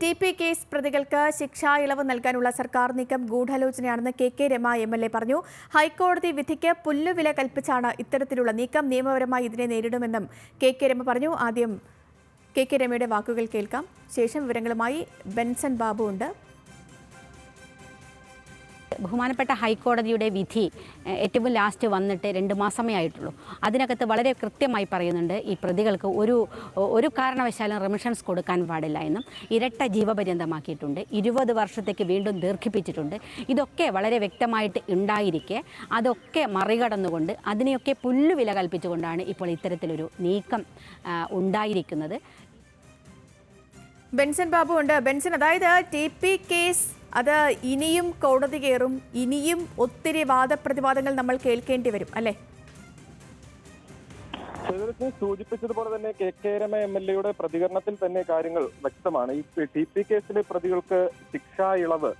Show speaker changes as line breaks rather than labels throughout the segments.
TP case പ്രതികൾക്ക് ശിക്ഷാ ഇളവ് നൽകാനുള്ള സർക്കാർ നീക്കം ഗൂഢാലോചനയാണെന്ന് കെ രമ MLA പറഞ്ഞു. ഹൈക്കോടതി വിധിക്ക് പുല്ലുവില കൽപ്പിച്ചാണ് ഇത്തരത്തിലുള്ള നീക്കം. നിയമപരമായി ഇതിനെ നേരിടുമെന്നും കെ രമ പറഞ്ഞു. ആദ്യം കെ രമയുടെ വാക്കുകൾ കേൾക്കാം. ശേഷം വിവരങ്ങളുമായി ബെൻസൺ ബാബു ഉണ്ട്.
ബഹുമാനപ്പെട്ട ഹൈക്കോടതിയുടെ വിധി ഏറ്റവും ലാസ്റ്റ് വന്നിട്ട് 2 മാസമേ ആയിട്ടുള്ളൂ. അതിനകത്ത് വളരെ കൃത്യമായി പറയുന്നുണ്ട് ഈ പ്രതികൾക്ക് ഒരു കാരണവശാലും റെമിഷൻസ് കൊടുക്കാൻ പാടില്ല എന്നും ഇരട്ട ജീവപര്യന്തമാക്കിയിട്ടുണ്ട്. 20 വർഷത്തേക്ക് വീണ്ടും ദീർഘിപ്പിച്ചിട്ടുണ്ട്. ഇതൊക്കെ വളരെ വ്യക്തമായിട്ട് ഉണ്ടായിരിക്കെ അതൊക്കെ മറികടന്നുകൊണ്ട് അതിനെയൊക്കെ പുല്ലുവില കൽപ്പിച്ചുകൊണ്ടാണ് ഇപ്പോൾ ഇത്തരത്തിലൊരു നീക്കം ഉണ്ടായിരിക്കുന്നത്.
ബെൻസൺ ബാബു ഉണ്ട്. ബെൻസൺ, അതായത് TP കേസ് അത് ഇനിയും കോടതി കയറും, ഇനിയും ഒത്തിരി വാദപ്രതിവാദങ്ങൾ നമ്മൾ കേൾക്കേണ്ടി വരും അല്ലേ?
സൂചിപ്പിച്ചതുപോലെ തന്നെ കെ രമ MLA പ്രതികരണത്തിൽ തന്നെ കാര്യങ്ങൾ വ്യക്തമാണ്. ഈ TP കേസിലെ പ്രതികൾക്ക് ശിക്ഷാ ഇളവ്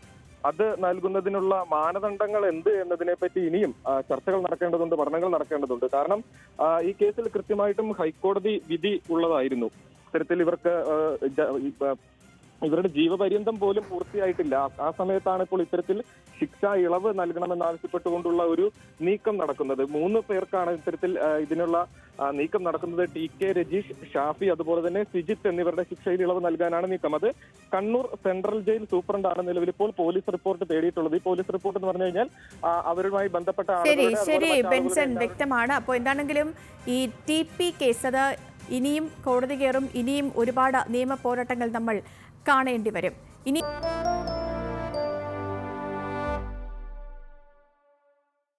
അത് നൽകുന്നതിനുള്ള മാനദണ്ഡങ്ങൾ എന്ത് എന്നതിനെ പറ്റി ഇനിയും ചർച്ചകൾ നടക്കേണ്ടതുണ്ട്, പഠനങ്ങൾ നടക്കേണ്ടതുണ്ട്. കാരണം ഈ കേസിൽ കൃത്യമായിട്ടും ഹൈക്കോടതി വിധി ഉള്ളതായിരുന്നു. ഇത്തരത്തിൽ ഇവരുടെ ജീവപര്യന്തം പോലും പൂർത്തിയായിട്ടില്ല. ആ സമയത്താണ് ഇപ്പോൾ ഇത്തരത്തിൽ ശിക്ഷാ ഇളവ് നൽകണമെന്ന് ആവശ്യപ്പെട്ടുകൊണ്ടുള്ള ഒരു നീക്കം നടക്കുന്നത്. 3 പേർക്കാണ് ഇത്തരത്തിൽ ഇതിനുള്ള നീക്കം നടക്കുന്നത്. TK രജീഷ്, ഷാഫി, അതുപോലെ തന്നെ സിജിത്ത് എന്നിവരുടെ ശിക്ഷയിൽ ഇളവ് നൽകാനാണ് നീക്കം. അത് കണ്ണൂർ സെൻട്രൽ ജയിൽ സൂപ്രണ്ടാണ് നിലവിൽ ഇപ്പോൾ പോലീസ് റിപ്പോർട്ട് തേടിയിട്ടുള്ളത്. ഈ പോലീസ് റിപ്പോർട്ട് എന്ന് പറഞ്ഞു കഴിഞ്ഞാൽ അവരുമായി ബന്ധപ്പെട്ട
ശരി ബെൻസൺ, വ്യക്തമാണ്. അപ്പോൾ എന്താണെങ്കിലും ഈ TP കേസ് അത് ഇനിയും കോടതി കയറും, ഇനിയും ഒരുപാട് നിയമ പോരാട്ടങ്ങൾ നമ്മൾ കാണേണ്ടി വരും. ഇനി